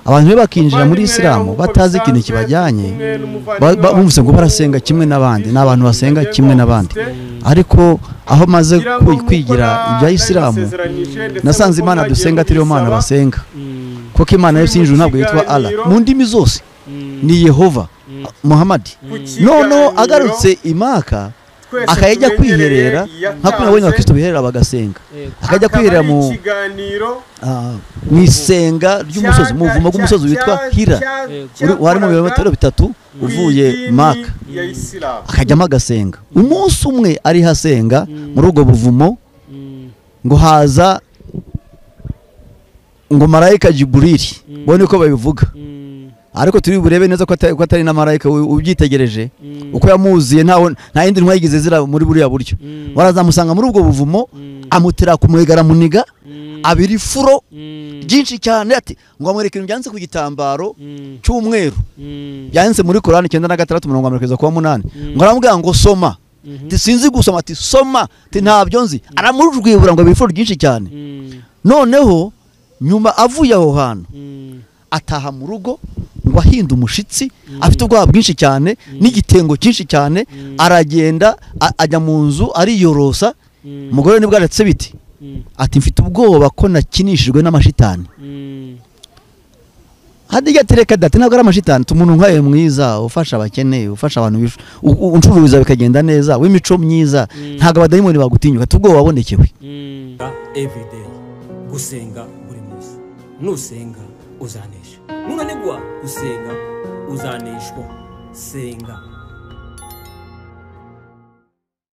abantu be bakinjira muri Isilamu batazi ikintu kibajyanye bumvise ngo barasenga kimwe n'abandi n'abantu basenga kimwe n'abandi ariko aho maze kwigira ibya Isilamu nasanze Imana dusenga atari yo Mana basenga kuko Imana yo sinjuru ntabwo yitwa Allah mu ndimi zose ni Yehova Muhammad noneho agarutse imaka akajya kwiherera nka nabonye abakristo biherera bagasenga akajya kwiherera mu isenga ry'umusozi muvumo rw'umusozi witwa Hira wari mu birometero 3 uvuye Maka akajyamo agasenga umunsi umwe ari hasenga muri ubwo buvumo ngo haza ngo marayika Jibril bone ko babivuga ariko turi burebe neza ko atari na marayika ubyitegereje uko yamuziye nta yindi ntwa yigize zira muri buriya buryo warazamusanga muri ubwo buvumo amutera kumwegara muniga abiri furo byinshi cyane ati ngo amwereke ibyanze ku gitambaro cy'umweru byanze muri Qur'an 9:6-8 ngo aramubwira ngo soma tisinzi gusoma ati soma ti ntabyo nzi aramurujwibura ngo abiri furo byinshi cyane noneho nyuma avuye aho hantu ataha mu rugo ngo ahinda umushitsi afite ubwoba bwinshi cyane n'igitengo cyinshi cyane aragenda ajya mu nzu ariyorosa umugore nibwo aretse biti ati mfite ubwoba ko nakinishijwe n'amashitani hadiga tereka dati ntabwo ari amashitani tumuntu nkaye mwiza ufasha abakeneye ufasha abantu uncuruza bikagenda neza w'imico myiza ntabwo abadayimoni bagutinyuka tubwo wabonekewe everyday gusenga buri munsi nusenga uzanesha nunanigwa gusenga uzaneshwa senga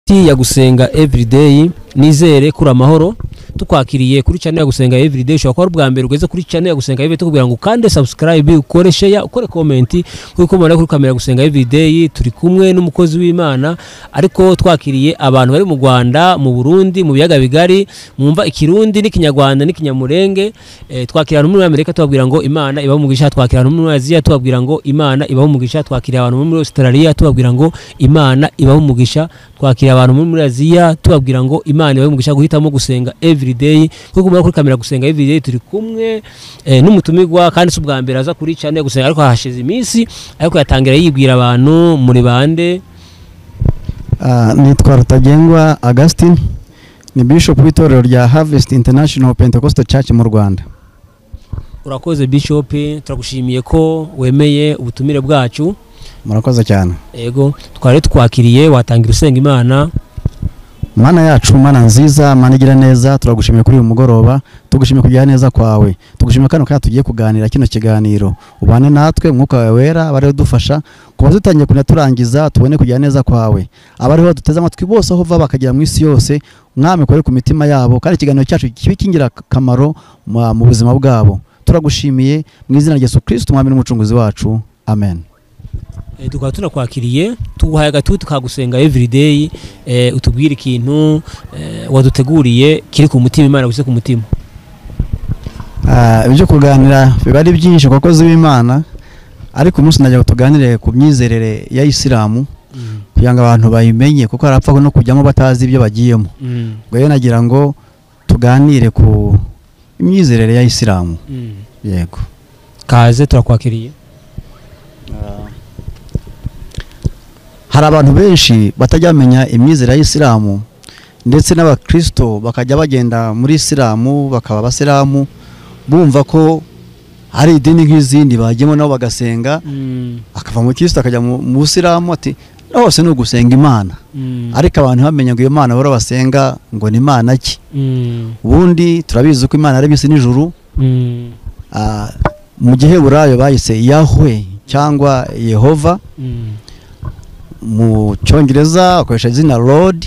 ya gusenga everyday nizere kuri amahoro tukwakiriye kuri channel ya gusenga everyday ushobora kuba bwa mbere ugeze kuri channel ya gusenga everyday tukubwira ngo kande subscribe ukore share ukore comment kuko mubona kuri kamera gusenga everyday turi kumwe n'umukozi w'Imana ariko twakiriye abantu bari mu Rwanda mu Burundi mu biyaga bigari mwumva ikirundi n'ikinyarwanda n'ikinyamurenge twakira abantu muri Amerika tubabwira ngo Imana ibaho umugisha twakira abantu muri Aziya tubabwira ngo Imana ibaho umugisha twakira abantu muri Australia tubabwira ngo Imana ibaho umugisha twakira abantu muri Aziya tubabwira ngo Imana ibaho umugisha guhitamo gusenga everyday kuko muri kamera gusenga everyday turi kumwe n'umutumigwa kandi subwa mbere aza kuri channel gusenga ariko hashize iminsi ariko yatangira yibwira abantu muri bande nitwa Rutagengwa Augustine ni bishop w'itorero rya Harvest International Pentecostal Church mu Rwanda. Urakoze bishop turagushimiye ko wemeye ubutumire bwacu. Murakoze cyane. Yego twari twakiriye watangira usenga Imana. Mana yacu Mana nziza Mana igira neza turagushimiye kuri uyu mugoroba tugushimiye kujya neza kwawe tugushimiye kano kandi tugiye kuganira kino kiganiro ubane natwe mwuka wawe wera bari dufasha kuba dutangiye kunaturangiza tubone kujya neza kwawe abariho duteze amatwi bose aho va bakagira mu isi yose mwami kore ku mitima yabo kandi ikiganiro cyacu kibikingira kamaro mu buzima bwabo turagushimiye mu izina rya Yesu Kristo mwami n'umucunguzi wacu amen. Tukaba tunakwakiriye tuguhaye agatutu kagusenga everyday utubwira ikintu waduteguriye kiri ku mutima Imana guse ku mutima. Ibyo kuganira biba ari byinshi kuko z'Imana ariko umunsi najya tuganire ku myizerere ya Isilamu kugira ngo abantu bayimenye kuko harapfa no kujyamo batazi ibyo bagiyemo. Ngo nagira ngo tuganire ku imyizerere ya Isilamu. Yego. Kaze turakwakiriye. Hari abantu benshi batajya bamenya imyizerere ya Isilamu ndetse n'abakristo bakajya bagenda muri Isilamu bakaba abasilamu bumva ko hari idini nk'izindi bagiyemo nabo bagasenga akava mu Kristo akajya mu Isilamu ati hose no gusenga Imana ariko abantu bamenya ngo iyo Mana boro basenga ngo ni Imana ki ubundi turabizi ko Imana ari isi n'ijuru mu gihe burayo bayise Yahweh cyangwa Yehova mu Cyongereza bakoresha izina Lord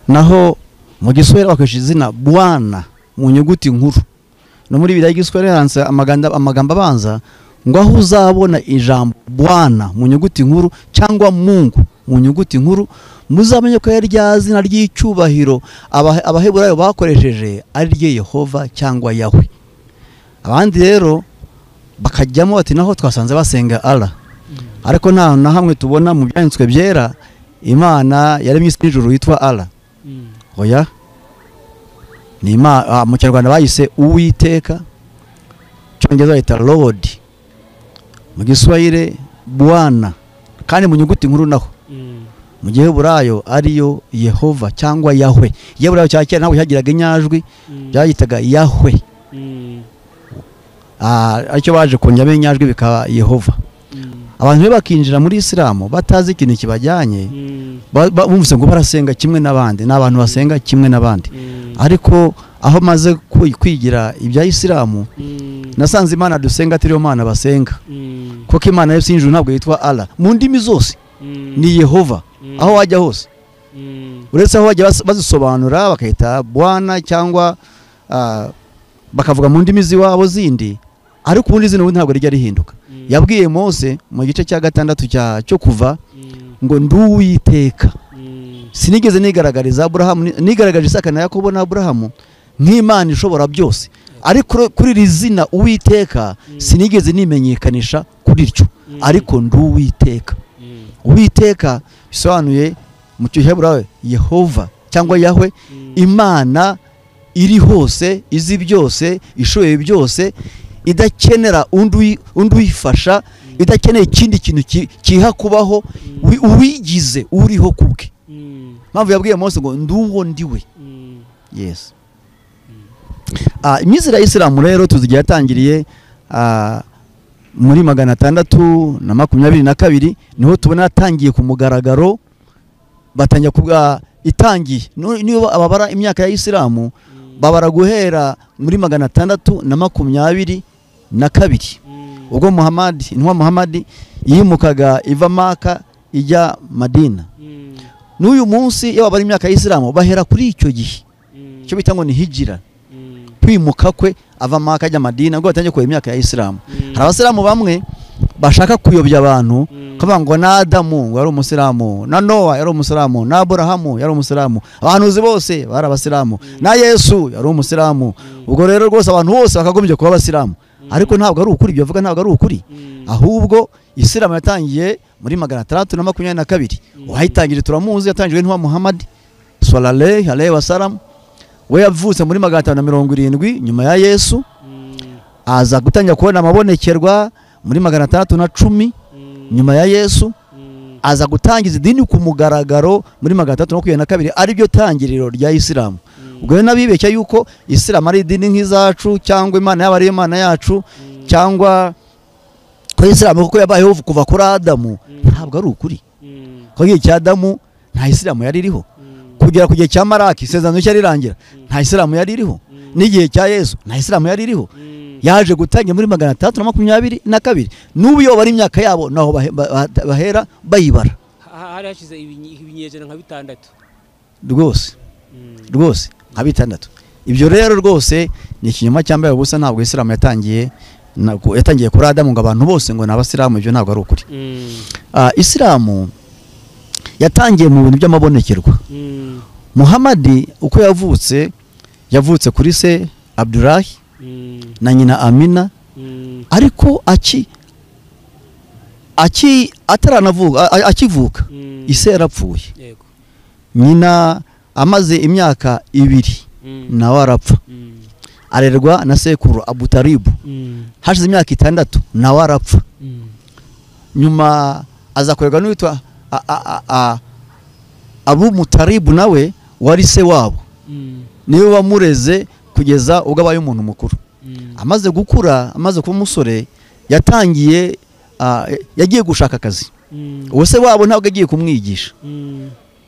naho mu Giswahili bakoresha izina Bwana mu nyuguti nkuru no muri Bibiliya y'Igiswahili hanze amagambo abanza ngo aho uzabona ijambo Bwana mu nyuguti nkuru cyangwa Mungu mu nyuguti nkuru muzamenye ko yari ryazina ry'icyubahiro abaheburayo bakoresheje ari rye Yehova cyangwa Yahweh abandi rero bakajyamo bati naho twasanze basenga Allah ariko nta na hamwe tubona mu byanditswe byera Imana yaremye isi n'ijuru yitwa Allah oya ni mu Kinyarwanda bayise Uwiteka cyongereza bayita Lord, mu Giswahili Bwana, kandi mu nyuguti nkuru naho mu gihe burayo ariyo Yehova cyangwa Yahwe. Iyo burayo cya kera ntabwo cyagiraga inyajwi, byayitaga Yahwe. Aricyo baje kongera inyajwi bikaba Yehova. Abantu be bakinjira muri Islamu batazi ikintu kibajyanye, bumvise ngo barasenga kimwe n'abandi, n'abantu basenga kimwe n'abandi. Ariko aho maze kwigira ibya Islamu, nasanze Imana dusenga atari yo Mana basenga, kuko Imana yo sinjuru ntabwo yitwa Allah. Mu ndimi zose ni Yehova, aho wajya hose, uretse aho wajya bazisobanura bakayita Bwana cyangwa bakavuga mu ndimi ziwabo zindi, ariko ubundi zino ntabwo rijya rihinduka. Yabwiye Mose mu gice cya 6 cyo kuva ngo nduwiteka. Sinigeze nigaragariza Abrahamu, nigaragaje Isaka na Yakobo na Abrahamu nk'Imana ishobora byose, ariko kuri rizina Uwiteka sinigeze nimenyekanisha kuri ryo, ariko nduwiteka. Uwiteka bisobanuye mu Cyeheburayo Yehova cyangwa Yahwe, Imana iri hose, izi byose, ishoboye byose, idakenera undi uyifasha, idakeneye ikindi kintu kiha kubaho, uwigize uriho kubwe. Mpamvu yabwiye Mose ngo nduwo ndiwe. Yes. Imyizera y'Islamu rero tuzigiye yatangiriye muri 622 niho tubona yatangiye ku mugaragaro, batangiye kuvuga itangiye. Niyo ababara imyaka ya Islamu babara guhera muri 622 ubwo Muhammad yimukaga iva Maka ijya Madina. N'uyu munsi iyo babara imyaka ya Islamu bahera kuri icyo gihe cyo bita ngo ni hijira, kwimuka kwe ava Maka ajya Madina, ngo batangiye ku imyaka ya Islamu. Hari abasilamu bamwe bashaka kuyobya abantu, kavuga ngo na Adamu yari umusilamu, na Noah yari umusilamu, na Abrahamu yari umusilamu, abahanuzi bose bari abasilamu, na Yesu yari umusilamu. Ubwo rero rwose abantu bose bakagombye kuba abasilamu, ariko ntabwo ari ukuri. Ibyo bavuga ntabwo ari ukuri, ahubwo Islamu yatangiye muri 622. Wahitangire turamuzi, yatangijwe n'uwa Muhammad sallallahu alaihi wasallam. We yavutse muri 570 nyuma ya Yesu, aza gutangira kubona amabonekerwa muri 610 nyuma ya Yesu, aza gutangiza idini ku mugaragaro muri 622, ari byo tangiriro rya Islamu. Ubwo nabibeshya yuko Islamu ari idini nk'izacu, cyangwa Imana yaba ari Imana yacu, cyangwa ko Islamu kuko yabayeho kuva kuri Adamu. Ntabwo ari ukuri. Ko igihe cya Adamu nta Islamu yari iriho, kugera ku gihe cya Maraki isezerano cyo rirangira nta Islamu yari iriho, n'igihe cya Yesu nta Islamu yari iriho. Yaje gutangira muri 622. N'ubu yo bari imyaka yabo naho bahera bayibara. Hari hashize ibinyejana nka 6 rwose nka 6. Ibyo rero rwose ni ikinyoma cyambaye ubusa. Ntabwo Islamu yatangiye kuri Adamu ngo abantu bose ngo n'abasilamu. Ibyo ntabwo ari ukuri. Islamu yatangiye mu bintu by'amabonekerwa. Muhammad uko yavutse kuri se Abdullah na nyina Amina, ariko akivuka ise yarapfuye. Nyina amaze imyaka 2 nawe arapfa, arerwa na sekuru Abu Talib. Hashize imyaka 6 nawe arapfa. Nyuma azakorerwa n'uwitwa Abu Mutalib, nawe wari se wabo, niwe wamureze kugeza ubwo abaye umuntu mukuru. Amaze gukura, amaze kuba umusore, yagiye gushaka akazi. Uwo se wabo ntabwo yagiye kumwigisha,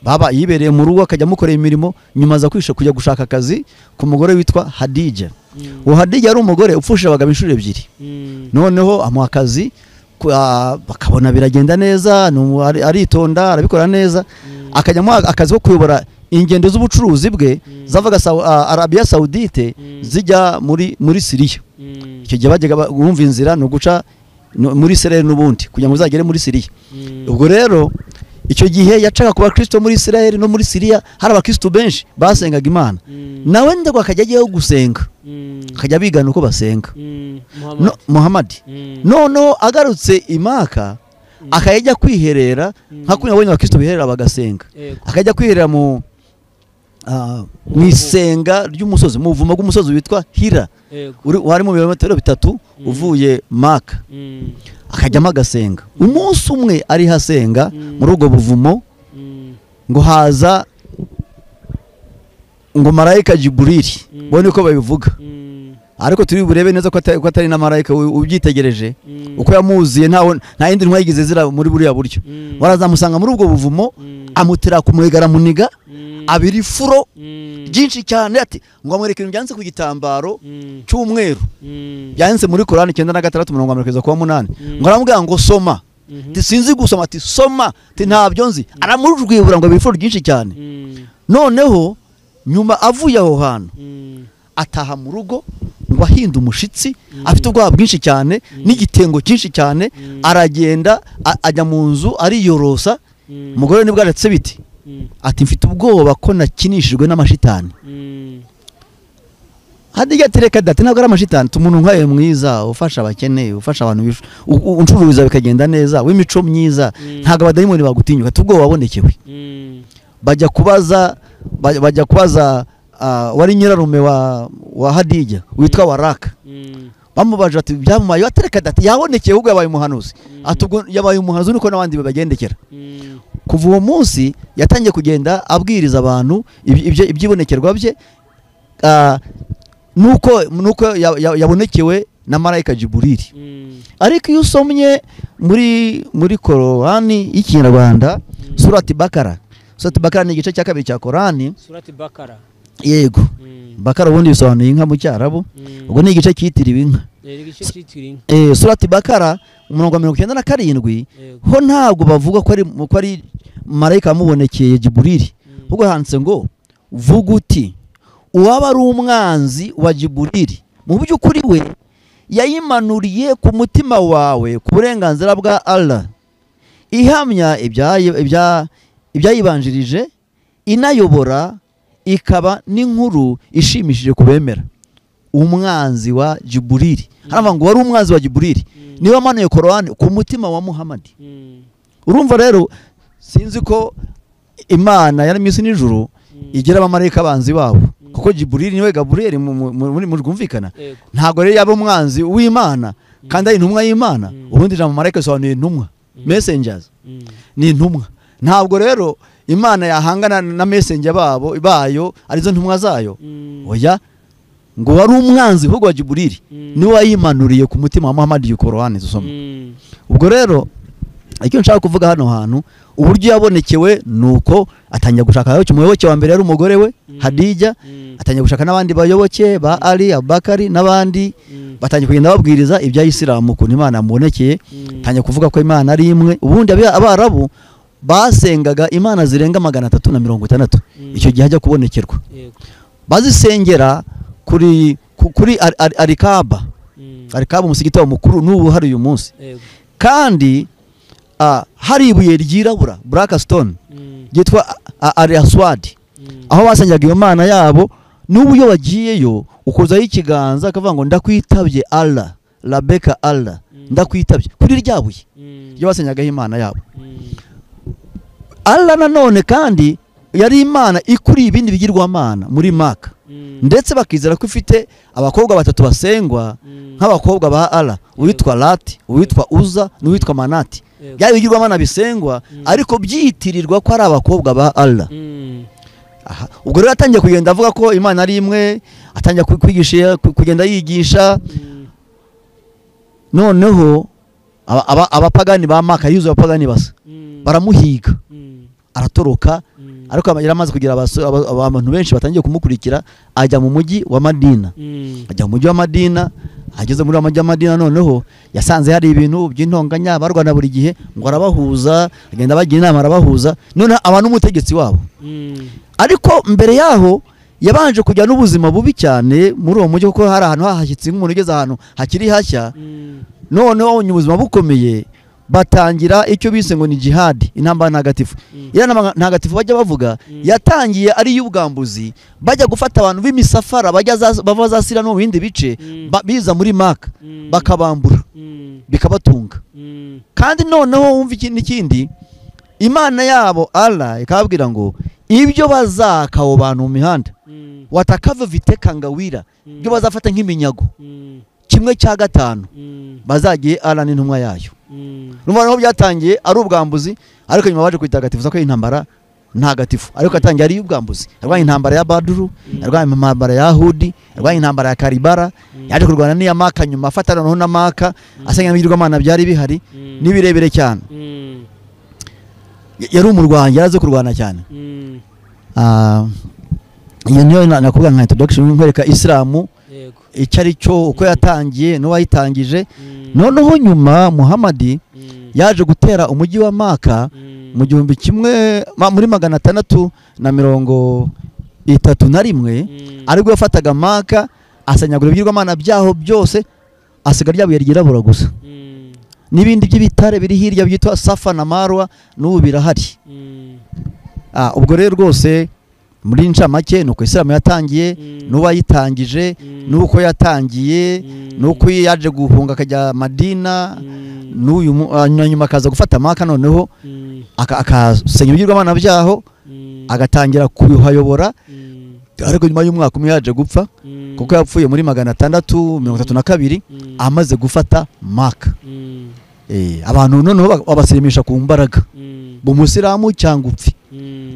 baba yibereye mu rugo akajya mukorera imirimo. Nyuma aza kujya gushaka akazi ku mugore witwa Hadija. Uwo Hadija ari umugore upfushije abagabo 2. Noneho amuha akazi, bakabona biragenda neza, aritonda arabikora neza. Akajyamo akazi ko kuyobora ingendo z'ubucuruzi bwe zavaga Arabia Saudite zijya muri Syria. Icyo gihe bajyaga bumva inzira no guca muri Israel n'ubundi kugira ngo uzagere muri Syria. Ubwo rero icyo gihe yacaga kuba Kristo muri Israel no muri Syria, hari abakristo benshi basengaga Imana. Nawe ndego akajya agiye gusenga, akajya bigana uko basenga Muhammad. Noneho agarutse imaka akajya kwiherera nka kunya abonye abakristo biherera bagasenga, akajya kwiherera mu mu isenga ry'umusozi mu buvumo bw'umusozi witwa Hira wari mu birometero 3 uvuye Maka akajyamo agasenga umunsi umwe ari hasenga muri ubwo buvumo ngo haza ngo marayika Jiburili bone uko babivuga ariko turi burebe neza ko atari na marayika ubyitegereje uko yamuziye nta yindi ntwa yigize zira muri buriya buryo warazamusanga muri ubwo buvumo amutera kumwegara muniga abiri furo byinshi cyane ati ngo amwereke ibintu byanditse ku gitambaro cy'umweru byanditse muri Korani 9:6-8 ngo aramubwira ngo soma sinzi gusoma ati soma ati ntabyo nzi aramurujwibura ngo abiri furo byinshi cyane noneho nyuma avuye aho hantu ataha mu rugo ngo ahinda umushitsi afite ubwoba bwinshi cyane n'igitengo cyinshi cyane aragenda ajya mu nzu ariyorosa umugore nibwo aretse biti ati mfite ubwoba ko nakinishijwe n'amashitani hadiga tereka dati ntabwo ari amashitani tumuntu nkaye mwiza ufasha abakeneye ufasha abantu uncuruza bikagenda neza w'imico myiza ntabwo abadayimoni bagutinyuka tubwo wabonekewe bajya kubaza wari nyirarume wa Hadija witwa Waraka bamubaje ati byamumaye atereka dati yabonekeye ubwo yabaye umuhanuzi atubwo yabaye umuhanuzi niko nabandi babagendekera kuva uwo munsi yatangiye kugenda abwiriza abantu ibyibonekerwa bye nuko yabonekewe na marayika Jiburili ariko iyo usomye muri Korani y'Ikinyarwanda surati Bakara ni igice cya 2 cya Korani surati Bakara yego Bakara ubundi bisobanuye inka mu cyarabu ubwo ni igice cyitiriwe inka surati Bakara 97 ho ntabwo bavuga ko ari marayika amubonekeye Jiburili ubwo handitse ngo vuga uti uwaba ari umwanzi wa Jiburili mu by'ukuri we yayimanuriye ku mutima wawe ku burenganzira bwa Allah ihamya ibyayibanjirije inayobora ikaba n'inkuru ishimishije kubemera umwanzi wa Jiburili haravuga ngo wari umwanzi wa Jiburili niwe wamanuye Korani ku mutima wa Muhammad urumva rero sinzi ko Imana yari misi n'ijuru igira abamarayika abanzi babo kuko Jiburili niwe Gabriel muri rwumvikana ntago rero yaba umwanzi w'Imana kandi ari intumwa y'Imana ubundi jambo marayika sobanuye intumwa messengers ni intumwa ntabwo rero Imana yahangana na messenger bayo arizo ntumwa zayo oya ngo wari umwanzi ahubwo wa Jiburili niwe wayimanuriye ku mutima wa Muhammad y'Korani dusoma ubwo rero icyo nshaka kuvuga hano hantu uburyo yabonekewe nuko atangiye gushaka ayo umuyoboke wa mbere yari umugore we Hadija atangiye gushaka n'abandi bayoboke ba Ali Abubakari n'abandi batangiye kugenda babwiriza ibya Islam ku Imana yamubonekeye atangiye kuvuga ko Imana ari imwe ubundi abarabu basengaga Imana zirenga 360 icyo gihe ajya kubonekerwa bazisengera kuri Arikaba umusigiti wa mukuru n'ubu hari uyu munsi kandi hari ibuye ryirabura black stone gitwa Al-Aswad aho basengaga iyo Mana yabo n'ubu yo bagiyeyo ukozaho ikiganza akavuga ngo ndakwitabye Allah labeka Allah ndakwitabye kuri ryabuye yo basengaga Imana yabo Allah nanone kandi yari Imana ikuri ibindi bigirwamana muri Maka ndetse bakizera ko ifite abakobwa batatu basengwa nk'abakobwa ba Allah uwitwa Lati uwitwa Uza n'uwitwa Manati byari bigirwamana bisengwa ariko byitirirwa ko ari abakobwa ba Allah ubwo rero atangiye kugenda avuga ko Imana ari imwe atangiye kwigisha kugenda yigisha noneho abapagani ba Maka yuzuye abapagani basa baramuhiga aratoroka ariko yaramaze kugira abantu benshi batangiye kumukurikira ajya mu mujyi wa Madina ageze muri amajya Madina noneho yasanze hari ibintu by'intonganya barwana buri gihe ngo arabahuza agenda bagira inama arabahuza none abantu umutegetsi wabo ariko mbere yaho yabanje kujya n'ubuzima bubi cyane muri uwo mujyi kuko hari ahantu hahashyitse nk'umuntu ugeze ahantu hakiri hashya noneho ubuzima bukomeye batangira icyo bise ngo ni jihad intambara ntagatifu ntagatifu bajya bavuga yatangiye ari y'ubwambuzi bajya gufata abantu b'imisafara bava zasira no bindi bice biza muri Maka bakabambura bikabatunga kandi noneho wumva ikindi Imana yabo Allah ikababwira ngo ibyo bazaka abo bantu mu mihanda watakava vitekangawira ibyo bazafata nk'iminyago 1/5 bazagiye ara n'intumwa yayo. Numva naho byatangiye ari ubwambuzi ariko nyuma baje kwitagatifuza ko intambara ntagatifu ariko atangiye ari ubwambuzi. Yarwanye intambara ya Badru, yarwanye intambara ya Hudi, yarwanye intambara ya Karibara, yaje kurwana n'iya Maka nyuma afatana no na Maka asenya n'ibirwamana byari bihari nibirebere cyane. Yari umurwanyi yaraze kurwana cyane. Iyo niyo nakubwira nka introduction nkwereka Islamu icyari cyo uko yatangiye no wayitangije. Noneho nyuma Muhammad yaje gutera umujyi wa Maka mu 1100 muri 631 aribwo yafataga Maka asanyagura ibirwamana byaho byose asiga ryabuye ryirabura gusa n'ibindi by'ibitare biri hirya byitwa Safa na Marwa n'ubu birahari. Ubwo rero rwose muri ncamake nuko Islam yatangiye n'uwayitangije nuko yatangiye nuko yaje guhunga akajya Madina n'uyu nyuma akaza gufata Maka noneho akasenya ibirwamana byaho agatangira kuhayobora ariko nyuma y'umwaka umwe yaje gupfa kuko yapfuye muri 632 amaze gufata Maka. Abantu noneho babasirimisha ku mbaraga b'umusilamu cyangwa upfi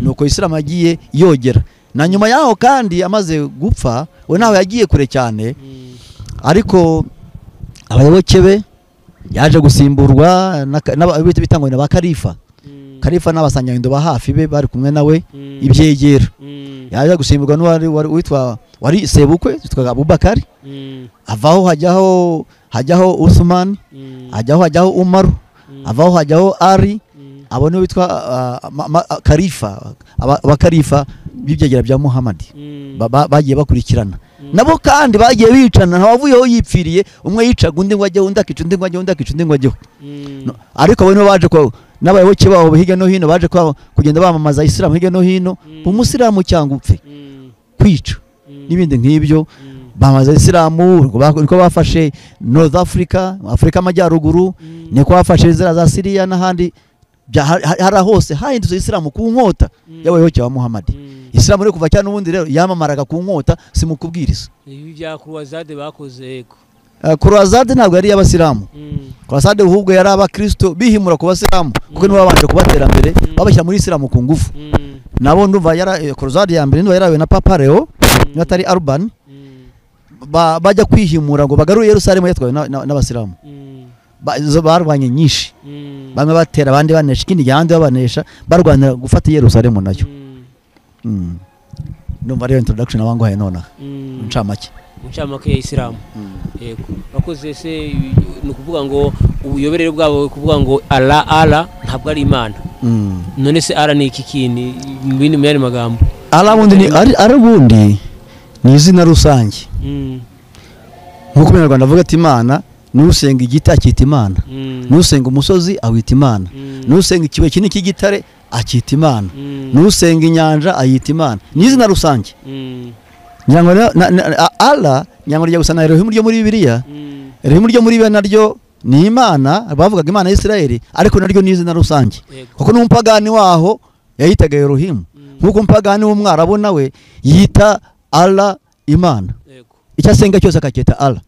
nuko Islam yagiye yogera na nyuma yaho kandi amaze gupfa we nawe yagiye kure cyane ariko abayoboke be yaje gusimburwa n'abita bitangwa na bakarifa Karifa n'abasanyayindo ba hafi be bari kumwe nawe ibyegera yaje gusimburwa n'uwari witwa wari sebukwe witwa Abubakar avaho hajyaho Uthman hajyaho Umar avaho hajyaho Ali abone witwa Karifa abakarifa bibyegera bya Muhammad bagiye bakurikirana nabo kandi bagiye bicana ntawavuyeho yipfiriye umwe yicaga undi ngo ajye undi akica undi ngo ajye undi akica undi ngo ajye ariko abo baje ko n'abayoboke babo hirya no hino baje kugenda bamamaza Islam hirya no hino umusilamu cyangwa upfe kwica n'ibindi nk'ibyo bamaze Islam niko bafashe North Africa amajyaruguru niko bafashe za Syria n'ahandi hari hose hahindutse Islam ku nkota y'abayoboke ba Muhammad. Islam rero kuva cyane ubundi rero yamamaraga ku nkota simukubwiriza ibi bya Croisade bakoze yego. Croisade ntabwo yari y'abasilamu. Croisade ahubwo yari abakristo bihimura ku basilamu kuko nibo babanje kubatera mbere babashyira muri Islam ku ngufu. Nabo ndumva yara Croisade ya mbere ndumva yarawe na Papa Leo n'atari Urban bajya kwihimura ngo bagarure Yerusalemu yatwawe n'abasilamu. Barwanye nyinshi bamwe batera abandi banesha ikindi yandi babanesha barwanira gufata Yerusalemu nayo. Ndumva rero introduction abangohaye nona ncamake ya Islam. Yego bakoze se no kuvuga ngo ubuyoberere bwabo kuvuga ngo Allah ntabwo ari Imana. None se Allah ni iki kindi ibindi mu yandi magambo Allah bundi ni ari bundi ni izina rusange. Nkuko mu Rwanda avuga ati Imana nusenga igiti akita Imana, nusenga umusozi awita Imana, nusenga ikibuye kinini cy'igitare akita Imana, nusenga inyanja ayita Imana. Ni izina rusange. Nyango Allah nyango rya gusana Elohim ryo muri Bibiliya. Elohim ryo muri Bibiliya naryo ni Imana bavugaga Imana ya Isirayeli ariko naryo ni izina rusange. Kuko n'umpagani waho yayitaga Elohim. Nkuko umpagani w'umwarabu nawe yita Allah Imana. Icyasenga cyose akakita Allah.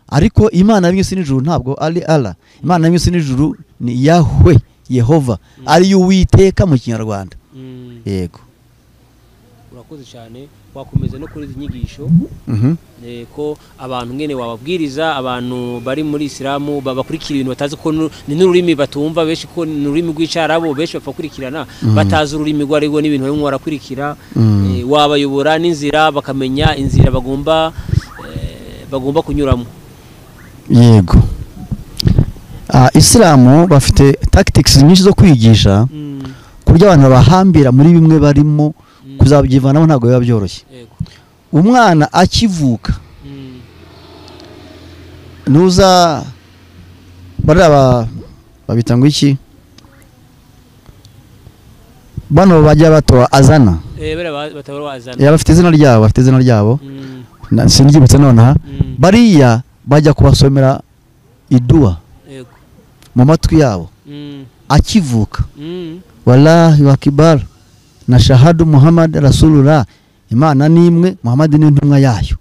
Ariko Imana y'isi n'ijuru ntabwo ari Allah. Imana y'isi n'ijuru ni Yahweh, Yehova, ari y'Uwiteka mu Kinyarwanda. Yego. Urakoze cyane wakomeza no kuri inyigisho ko abantu ngene wababwiriza abantu bari muri Islam babakurikira ibintu batazi ko ni n'ururimi batumva benshi ko ni ururimi rw'icyarabo benshi bafakurikirana batazi ururimi rwarigo n'ibintu barimo barakurikira wabayobora n'inzira bakamenya inzira bagomba kunyuramo. Yego. Islam bafite tactics nyinshi zo kwigisha kurya abantu bahambira muri bimwe barimo kuzabyivanamo ntago biba byoroshye. Umwana akivuka nuza baraba babitanga iki bano bajya bato azana bafite izina ryabo sinigibutse nonaha bariya bajya kubasomera idua mu matwi yabo akivuka wallahi wakibar na shahadu Muhammad rasulullah, Imana ni imwe, Muhammad ni intumwa yayo.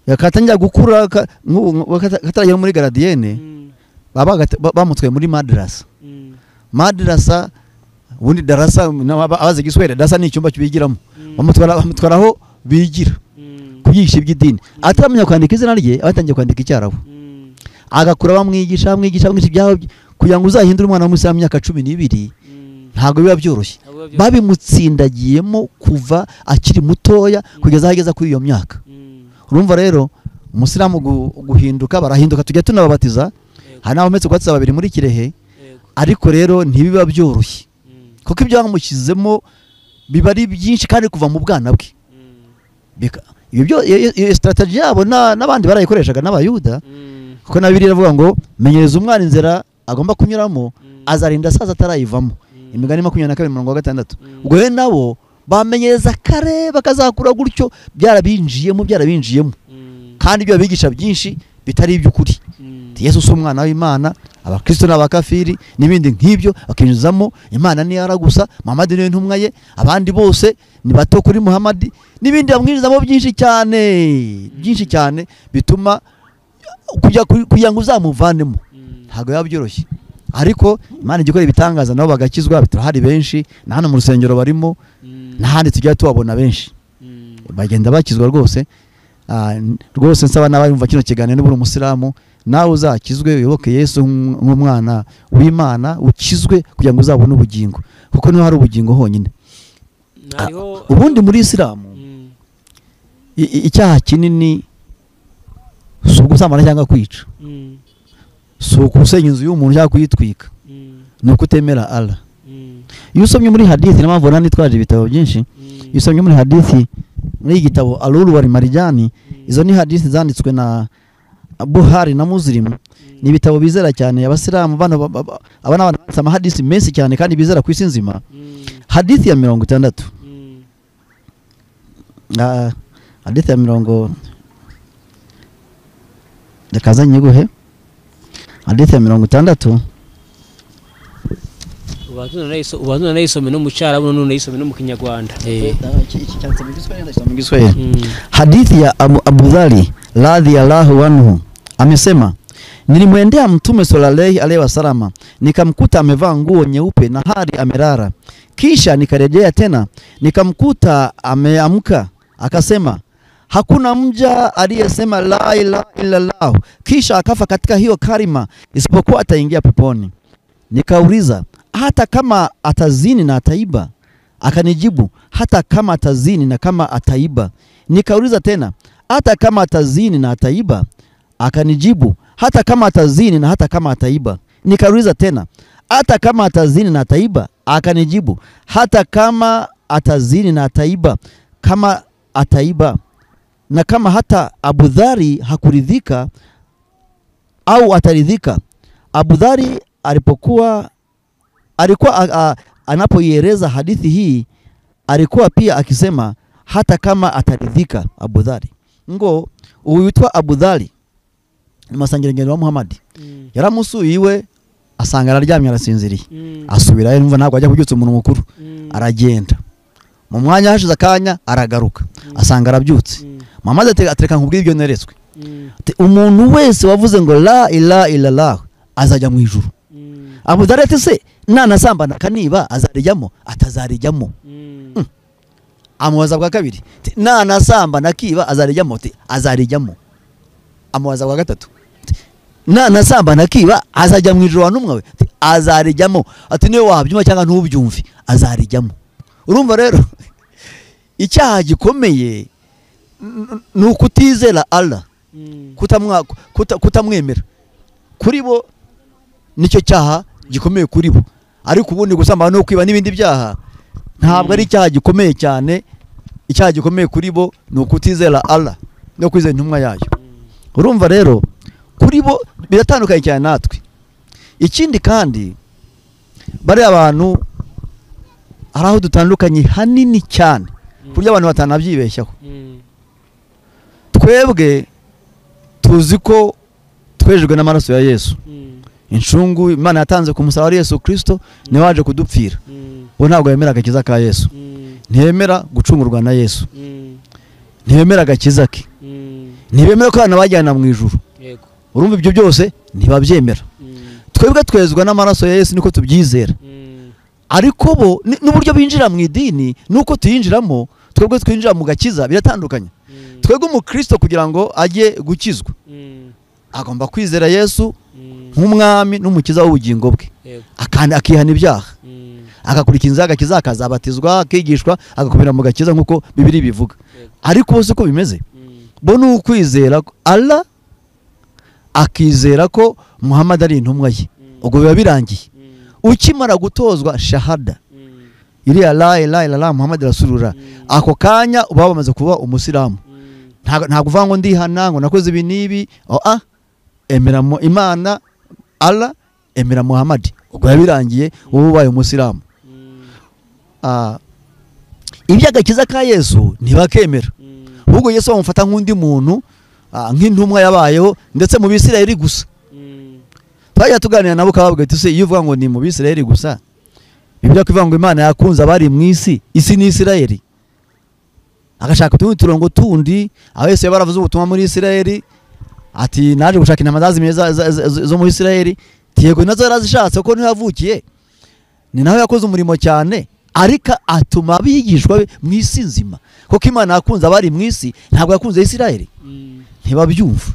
Yakatangira gukura katarajya muri garadienne, bamutwaye muri madrasa. Madrasa ubundi darasa abaze giswere, darasa ni icyumba cy'ibigiramo, bamutwaraho bigira kuyigisha iby'idini. Ataramenya kwandika izina rye, abatangiye kwandika icyarabu, agakura bamwigisha ibyaho kugira ngo uzahindure umwana w'umusa myaka 12, ntago biba byoroshye. Babimutsindagiyemo kuva akiri mutoya kugeza ahageza kuri iyo myaka. Urumva rero umusilamu guhinduka, barahinduka, tujya tunababatiza, hana abametse kwatsa babiri muri Kirehe, ariko rero ntibiba byoroshye kuko ibyo bamushyizemo biba ari byinshi kandi kuva mu bwana bwe. Ibyo strategy yabo n'abandi barayikoreshaga n'abayuda, kuko na Bibiliya iravuga ngo menyereza umwana inzira agomba kunyuramo, azarinda saza atarayivamo. Imigani 22:6. Ubwo rero nabo bamenyereza kare bakazakura gutyo, byarabinjiyemo kandi ibyo bigisha byinshi bitari iby'ukuri. Yesu si umwana w'Imana, abakristo n'abakafiri n'ibindi nk'ibyo bakinjizamo Imana ni yaragusa, Muhammad ni intumwa ye, abandi bose ni bato kuri Muhammad, n'ibindi bamwinjizamo byinshi cyane bituma kugira ngo uzamuvanemo ntago yabyoroshye. Ariko Imana igikora ibitangaza nabo bagakizwa, biturahari benshi, na hano mu rusengero barimo, n'ahandi tujya tubabona benshi bagenda bakizwa rwose. Rwose nsaba n'abayumva kino kiganiro n'uburi umusilamu, nawe uzakizwe uyoboke Yesu nk'umwana w'Imana, ukizwe kugira ngo uzabone ubugingo, kuko niho hari ubugingo honyine. Ubundi muri Islamu icyaha kinini si ugusambana cyangwa kwica, si ukusenya inzu y'umuntu cyangwa kuyitwika, ni ukutemera Allah. Iyo usomye muri hadithi, n'ampamvu nitwaje ibitabo byinshi, iyo usomye muri hadithi muri igitabo Al-Lulu wal Marjani, izo ni hadithi zanditswe na Buhari na Muslim, ni ibitabo bizera cyane abasilamu, abana basoma hadithi menshi cyane kandi bizera ku isi nzima. Hadithi ya 60, hadithi ya 60, ndakazanye guhe hadithi ya 60. Ubazuna nayisome no mu Cyarabu, none nayisome no mu Kinyarwanda. Hadithi ya Abu Dhari radhiyallahu anhu amesema, nilimwendea Mtume sallallahu alaihi wasallam, nikamkuta amevaa nguo nyeupe na hali amerara. Kisha nikarejea tena nikamkuta ameamka, akasema, hakuna mja aliyesema la ilaha illa Allah kisha akafa katika hiyo kalima isipokuwa ataingia peponi. Nikauliza, hata kama atazini na ataiba? Akanijibu, hata kama atazini na kama ataiba. Nikauliza tena, hata kama atazini na ataiba? Akanijibu, hata kama atazini na hata kama ataiba. Nikauliza tena, hata kama atazini na ataiba? Akanijibu, hata kama atazini na ataiba, kama ataiba. Na kama hata Abu Dhari hakuridhika au ataridhika. Abu Dhari alikuwa anapoieleza hadithi hii, alikuwa pia akisema hata kama ataridhika Abu Dhari. Ngo uyitwa Abu Dhari ni masangirengendo wa Muhammad. Yaramusuyiwe asanga araryamye arasinziriye. Asubirayo numva ntabwo ajya kubyutsa umuntu mukuru. Aragenda. Mu mwanya hashize akanya aragaruka. Asanga arabyutse. Muhammad atereka nkubwira ibyo neretswe. Umuntu wese wavuze ngo la ilaha illallah azajya mu ijuru. Abu Dhari ati se nanasambana kaniba azarijyamo? Atazarijyamo. Amubaza bwa kabiri, nanasambana kiba azarijyamo? Azarijyamo. Amubaza bwa gatatu, nanasambana kiba azajya mu ijuru wanumwe we? Azarijyamo. Ati niwe wabyuma cyangwa ntubyumve, azarijyamo. Urumva rero icyaha gikomeye ni ukutizera Allah, kutamwemera. Kuri bo nicyo cyaha gikomeye kuri bo, ariko ubundi gusambana no kwiba n'ibindi byaha ntabwo ari icyaha gikomeye cyane. Icyaha gikomeye kuri bo ni ukutizera Allah no kwizera intumwa yayo. Urumva rero kuri bo biratandukanye cyane natwe. Ikindi kandi bari abantu araho dutandukanye hanini cyane kurya abantu batanabyibeshyaho. Twebwe tuzi ko twejejwe n'amaraso ya Yesu. Inshungu Imana yatanze ku musaraba wa Yesu Kristo ni waje kudupfira. we ntabwo yemera agakiza ka Yesu, ntiyemera gucungurwa na Yesu, ntiyemera agakiza ke, ntibemera ko abana bajyana mu ijuru. Urumva ibyo byose ntibabyemera. Twebwe twezwa n'amaraso ya Yesu niko tubyizera, ariko bo n'uburyo binjira mu idini nuko tuyinjiramo, twebwe twinjira mu gakiza biratandukanye. Twebwe umukristo kugira ngo ajye gukizwa agomba kwizera Yesu nk'umwami n'umukiza w'ubugingo bwe, akihana ibyaha, agakurikiza agakiza, akazabatizwa, akigishwa, agakomera mu gakiza nk'uko Bibiri bivuga. Ariko bose uko bimeze, bo ni ukwizera Allah, akizera ko Muhammad ari intumwa ye, ubwo biba birangiye. Ukimara gutozwa shahada iriya la ilaha illallah Muhammad rasulullah, ako kanya uba bamaze kuba umusilamu. Nta kuvuga ngo ndihana ngo nakoze ibi nibi, emera mu Imana Allah, emera Muhammad, ubwo yabirangiye wowe ubaye umusilamu. Iby'agakiza ka Yesu ntibakemera, ahubwo Yesu bamufata nk'undi muntu, nk'intumwa yabayeho ndetse mu Bisirayeli gusa. Twajya tuganira nabo kababwe tuse, iyo uvuga ngo ni mu Bisirayeli gusa, Bibiliya kivuga ngo Imana yakunze abari mu isi ni Isirayeli, agashaka utundi turongo tundi. Aho Yesu yabaravuze ubutumwa muri Isirayeli, ati naje gushaka intama meza zo mu Isirayeli, yego nazo yarazishatse ko ntiyavukiye, ni naho yakoze umurimo cyane, ariko atuma abigishwa mu isi nzima. Kuko Imana yakunze abari mu isi, ntabwo yakunze Isirayeli. Ntibabyumva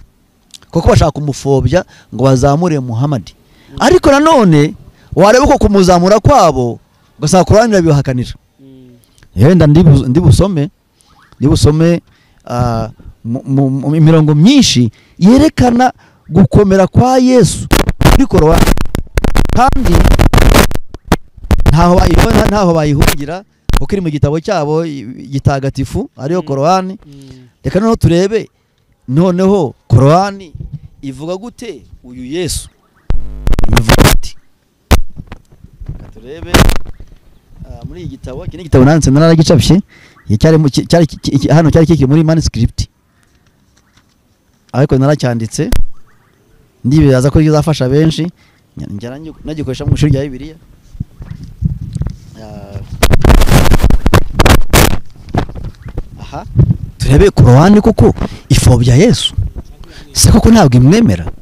kuko bashaka kumufobya ngo bazamure Muhammad. Ariko nanone wareba ko kumuzamura kwabo gasaba kurangira bihakanira. Yenda ndibusome imirongo myinshi yerekana gukomera kwa Yesu kuri Korowani, kandi ntaho bayihungira kuko iri mu gitabo cyabo gitagatifu ariyo Korowani. Reka noneho turebe noneho Korowani ivuga gute uyu Yesu, ivuga ati turebe muri iyi gitabo. Iki ni igitabo nanditse naragicapye, hano cyari kiki muri manuscript, ariko naracyanditse ndibibaza ko kizafasha benshi. Njyana nagikoresha mu ishuri rya Bibiliya. Turebe Korowani kuko ifobya Yesu, se koko ntabwo imwemera,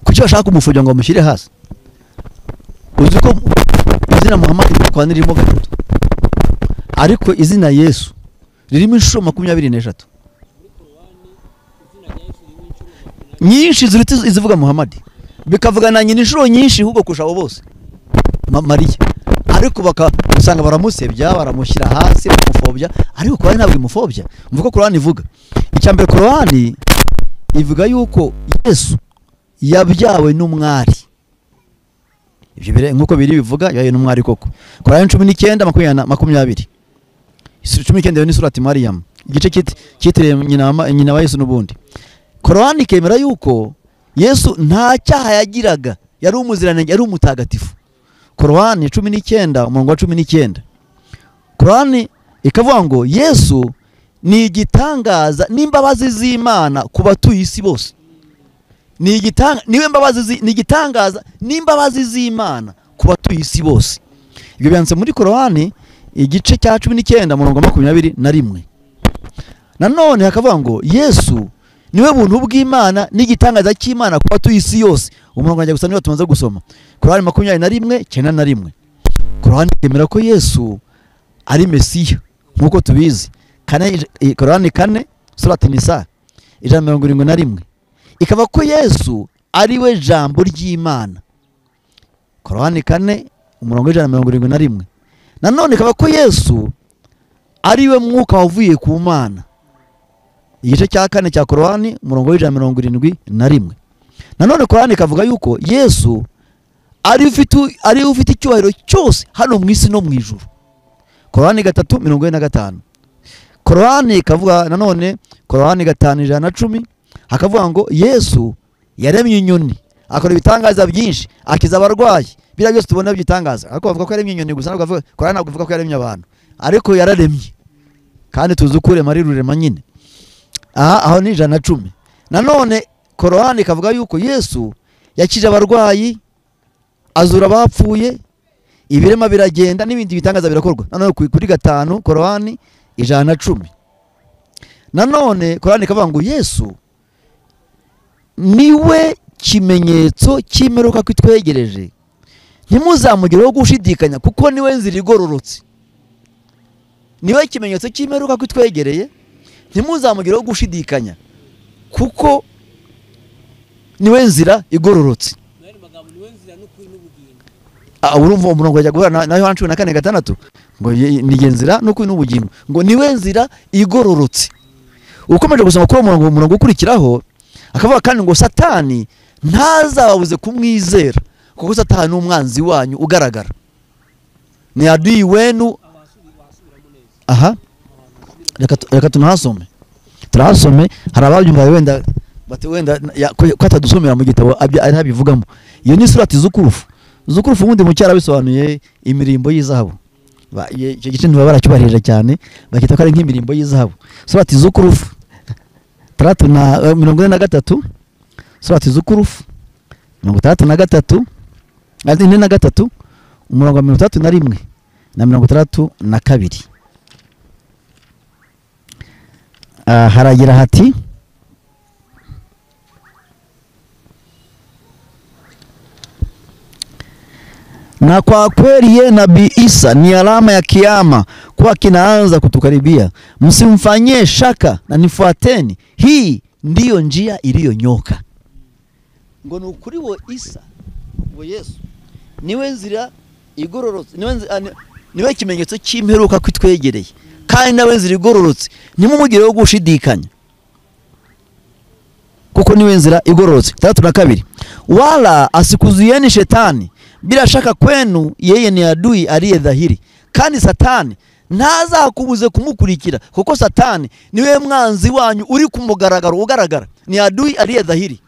kuki bashaka kumufobya ngo bamushyire hasi. Uzi ko izina Muhammad ririmo gatatu, ariko izina Yesu ririmo inshuro 23 nyinshi zivuga Muhammad, bikavuga na nyina inshuro nyinshi ahubwo kurusha abo bose Mariya. Ariko bakasanga baramusebya, baramushyira hasi, baramufobya, ariko Korowani ntabwo imufobya. Mvuga Korowani ivuga icyambere, Korowani ivuga yuko Yesu yabyawe n'umwari. Ibyo bire nkuko biri bivuga, yabaye n'umwari koko. Korowani 19:20 19 ni surati Maryam, igice cyitiriwe nyina wa Yesu n'ubundi. Korowani kemera yuko Yesu nta cyaha yagiraga, yari umuziranenge, yari umutagatifu. Korowani 19:19. Korowani ikavuga ngo Yesu ni igitangaza n'imbabazi z'Imana ku batuye isi bose. Ni igitangaza n'imbabazi z'Imana ku batuye isi bose. Ibyo byanditse muri Korowani igice cya 19:21. Nanone hakavuga ngo Yesu niwe buntu bw'Imana n'igitangaza cy'Imana ku batuye isi yose. Umurongo wanjye gusa niyo tumaze gusoma, Korowani 21:9. Korowani yemera ko Yesu ari Mesiya nkuko tubizi. Korowani 4 surati Nisa 171 ikaba ko Yesu ari we jambo ry'Imana. Korowani 4:171. Nanone ikaba ko Yesu ari we mwuka wavuye ku Mana. Igice cya 4 cya Korowani 171. Nanone Korowani ikavuga yuko Yesu ari ufite icyubahiro cyose hano mu isi no mu ijuru. Korowani 3:45. Korowani ikavuga nanone, Korowani 5:110 hakavuga ngo Yesu yaremye inyoni, akora ibitangaza byinshi, akiza abarwayi. Bira byose tubona byitangaza, ariko bavuga ko yaremye inyoni gusa, ntabwo Korowani ntabwo ivuga ko yaremye abantu, ariko yararemye, kandi tuzukure mari rurema nyine. Aho ni 110. Nanone Korowani ikavuga yuko Yesu yakije abarwayi, azura abapfuye, ibirema biragenda n'ibindi bitangaza birakorwa. Nanone kuri 5 Korani 110 nanone Korani kavuga ngo Yesu niwe kimenyetso cy'imperuka kwitwegereje, ntimuzamugireho gushidikanya kuko niwe nzira igororotse. Niwe kimenyetso cy'imperuka kwitwegereye, ntimuzamugireho gushidikanya kuko niwe nzira igororotse. Urumva umurongo wajya guhura na Yohana 14:6 ngo ni nzira n'ukuri n'ubugingo, ngo niwe nzira igororotse. Ukomeje gusoma kuri umurongo ukurikiraho akavuga kandi ngo Satani ntazababuze kumwizera kuko Satani n'umwanzi wanyu ugaragara, ni adui wenu. Aha, reka tunahasome hari ababyumva wenda ko atadusomera mu gitabo ari habivugamo. Iyo ni surati Zukurufu ubundi mu cyara bisobanuye imirimbo y'izahabu. Icyo gice ntibaba baracyubahirije cyane, bakita ko ari nk'imirimbo y'izahabu. Surati Zukurufu 43 surati Zukurufu 33 umurongo wa 31 na 32 haragira hati na kwa kweli ye Nabii Isa ni alama ya kiyama kwa kinaanza kutukaribia, msimfanyie shaka na nifuateni, hii ndiyo njia iliyonyoka. Ngo nukuri wo Isa wo Yesu niwe nzira igororotse, niwe kimenyetso cy'imperuka kwitwegereye, kandi nawe nzira igororotse, nimumugireho gushidikanya kuko niwe nzira igororotse. 32 wala asikuzuieni shetani, bila shaka kwenu yeye ni adui aliye dhahiri, kandi Satani ntazakubuze kumukurikira kuko Satani niwe mwanzi wanyu uri kumugaragaro ugaragara, ni adui aliye dhahiri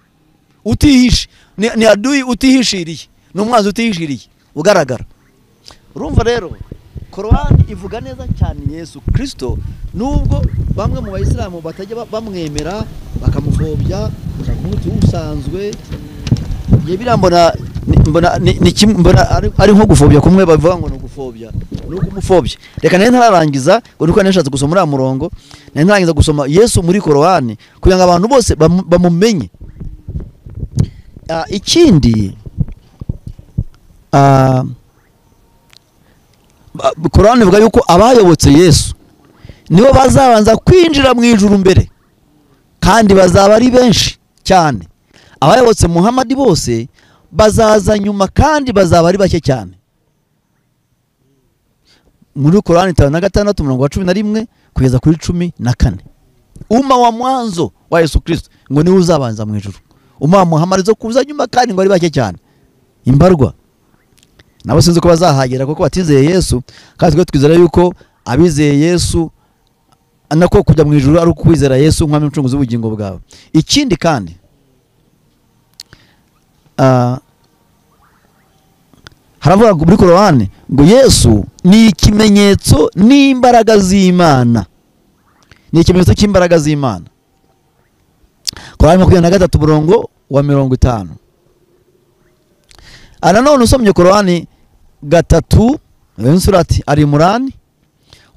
utihishe, ni adui utihishiriye, ni umwanzi utihishiriye ugaragara. Urumva rero Korani ivuga neza cyane Yesu Kristo, nubwo bamwe mu Bayisilamu batajya bamwemera bakamufobya kumuti usanzwe. Ye birambona ari nko gufobya kumwe bavuga ngo no gufobya no kumufobya. Reka nene ntararangiza ngo nuko neshatse gusoma muri amurongo, nene ntarangiza gusoma Yesu muri Korani kugira ngo abantu bose bamumenye. Ikindi Korani ivuga yuko abayobotse Yesu nibo bazabanza kwinjira mu ijuru mbere, kandi bazaba ari benshi cyane. Abayobotse Muhammad bose bazaza nyuma kandi bazaba ari bake cyane. Muri Korani 5:6 umurongo wa 11 kugeza kuri 14 umma wa mwanzo wa Yesu Kristo ngo niwe uzabanza mu ijuru, umma wa Muhammad zo kuza nyuma kandi ngo ari bake cyane. Imbarwa nabo sinzi ko bazahagera kuko batizeye Yesu, kandi twe twizera yuko abizeye Yesu anako kujya mu ijuru ari ukwizera Yesu nk'umwami n'umucunguzi w'ubugingo bwawe. Ikindi kandi haravuga muri Korani ngo Yesu ni ikimenyetso n'imbaraga z'Imana, ni ikimenyetso cy'imbaraga z'Imana. Korani 23 umurongo wa 50. Nanone usomye Korani 3 surati Al-Imran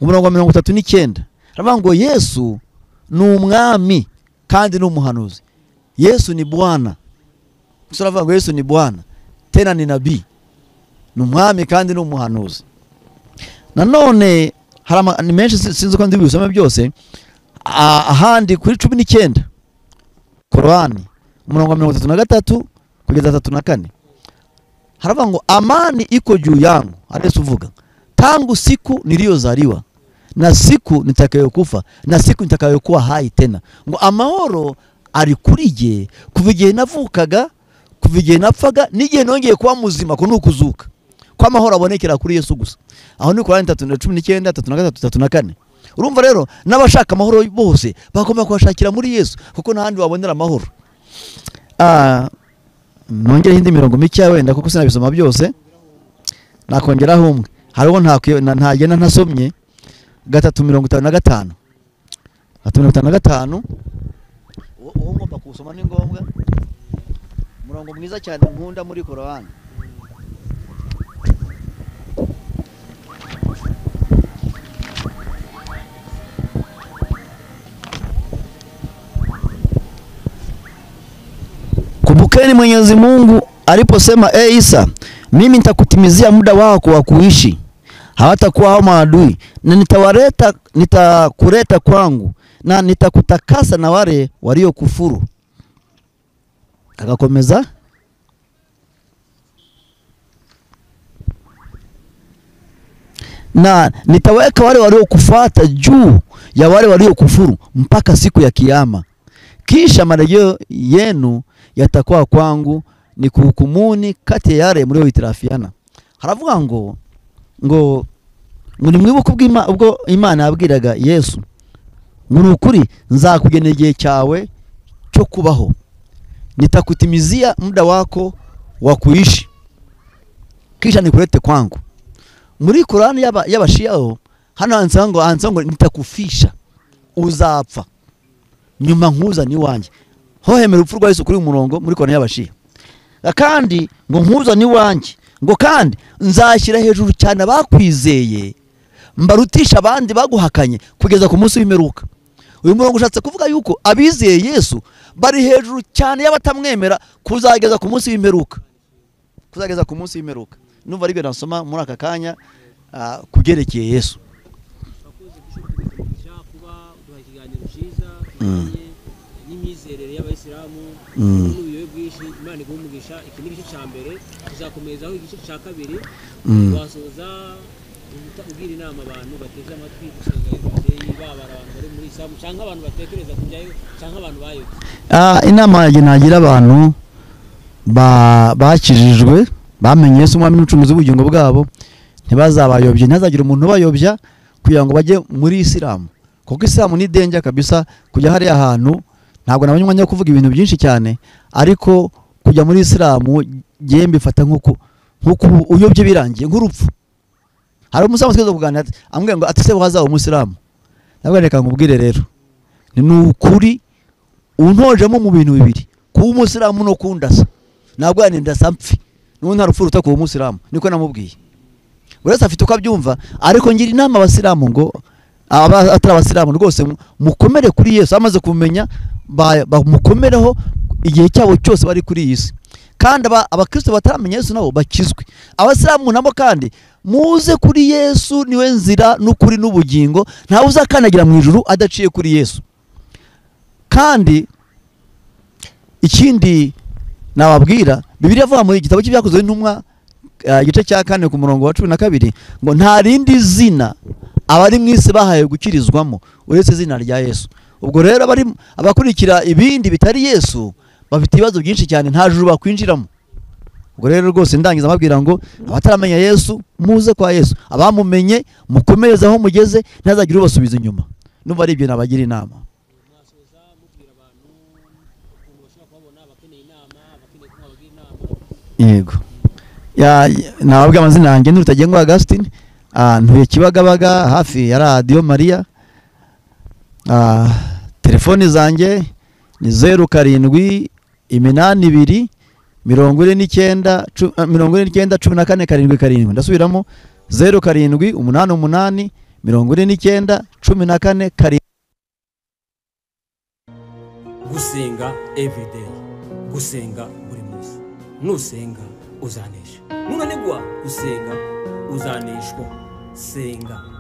umurongo wa 39 haravuga ngo Yesu ni umwami kandi ni umuhanuzi. Yesu ni Bwana. Usuravuga ngo Yesu ni Bwana tena ni nabii, ni umwami kandi ni umuhanuzi. Nanone ni menshi sinzi ko ndi bisome byose. Ahandi kuri 19 Korani umurongo wa 33 kugeza 34 haravuga ngo amani iko juu yangu, Yesu uvuga, tangu siku niliyozaliwa na siku nitakayokufa na siku nitakayokuwa hai tena. Ngo amahoro ari kuri je kuva igihe navukaga, kuva igihe napfaga, n'igihe nongeye kuba muzima ko nukuzuka, kwa amahoro abonekera kuri Yesu gusa. Aho ni Korani 3:19, 33, 34. Urumva rero n'abashaka amahoro bose bakomeye kubashakira muri Yesu kuko ntahandi wabonera amahoro. Nongera hindi mirongo mike wenda kuko sinabisoma byose, nakongeraho umwe. Hariho ntagenda ntasomye 3:55 3:55 uwo ngomba kusoma ni ngombwa. Murongo mwiza cyane nkunda muri Korani. Then Mwenyezi Mungu aliposema Isa, mimi nitakutimizia muda wako wa kuishi, hawatakuwa hao maadui, na nitakuleta kwangu, na nitakutakasa na wale waliokufuru. Akakomeza, na nitaweka wale waliokufuata juu ya wale waliokufuru mpaka siku ya kiyama. Kisha marejeo yenu yatakuwa kwangu, ni kuhukumuni kati ya yale mlioitirafiana. Haravuga ngo ni mwibuke ubwo Imana yabwiraga Yesu, ngo nukuri nzakugenera igihe cyawe cyo kubaho, nitakutimizia muda wako wa kuishi, kisha nikulete kwangu. Muri Qur'ani y'abashiyaho hano ansanga nitakufisha, uzapfa nyuma nkuza ni wanje. Ho hemera urupfu rwa Yesu kuri umurongo muri Qur'ani y'abashiya. Kandi ngo nkuza ni wanje, ngo kandi nzashyira hejuru cyane abakwizeye, mbarutisha abandi baguhakanye kugeza ku munsi w'imperuka. Uyu murongo ushatse kuvuga yuko abizeye Yesu bari hejuru cyane y'abatamwemera kuzageza ku munsi w'imperuka. Kuzageza ku munsi w'imperuka. Numva ari byo nasoma muri aka kanya kugerekeye Yesu. N'imyizerere y'Abayisilamu n'ubuyobe bwinshi, Imana igumugisha. Iki ni igice cya mbere, tuzakomezaho igice cya kabiri. Wasoza ubwira inama abantu bateze amatwi gusenga y'ababyeyi, baba abantu bari muri Islamu cyangwa abantu batekereza kujyayo cyangwa abantu bayobye. Inama nagira abantu bakijijwe, bamenye Yesu umwami n'umucunguzi w'ubugingo bwabo, ntibazabayobye, ntazagira umuntu bayobya kugira ngo bajye muri Islamu, kuko Islamu ni denja kabisa. Kujya hari ahantu ntabwo nabonye umwanya wo kuvuga ibintu byinshi cyane, ariko kujya muri Islamu giye mbifata nkuko uyobye birangiye nk'urupfu. Hari umusamu tweze kuganira ambwiye ngo ati se waza umusilamu, nabwo reka nkubwire rero ni ukuri untojemo mu bintu bibiri, kuba umusilamu no kundasa. Nabwo ndasa mpfi n'ubu nta rupfu rutakuba umusilamu, niko namubwiye. Uretse afite uko abyumva, ariko ngira inama abasilamu ngo atari abasilamu rwose mukomere kuri Yesu, amaze kumenya bamukomereho igihe cyabo cyose bari kuri iyi si. Kandi abakristo bataramenya Yesu nabo bakizwe. Abasilamu nabo kandi muze kuri Yesu, niwe nzira n'ukuri n'ubugingo, ntawe uzakanagira mu ijuru adaciye kuri Yesu. Kandi ikindi nababwira, Bibiliya ivuga mu gitabo cy'ibyakozwe n'intumwa igice cya 4 ku murongo wa 12 ngo nta rindi zina abari mu isi bahaye gukirizwamo uretse izina rya Yesu. Ubwo rero abakurikira ibindi bitari Yesu bafite ibibazo byinshi cyane, nta juru bakwinjiramo. Ubwo rero rwose ndangiza ababwira ngo abataramenya Yesu muze kwa Yesu, abamumenye mukomereze aho mugeze, ntazagira ubasubiza inyuma. Numva ari ibyo nabagira inama. Yego. Nababwira amazina yanjye n'Urutagengwa Augustine, ntuye Kibagabaga hafi ya Radio Maria. Telefoni zanjye ni 07 82 49 14 karindwi. Ndasubiramo 07 88 49 14 karindwi. Gusenga everyday, gusenga buri munsi. Nusenga uzanesha, nunanigwa gusenga uzaneshwa. Senga.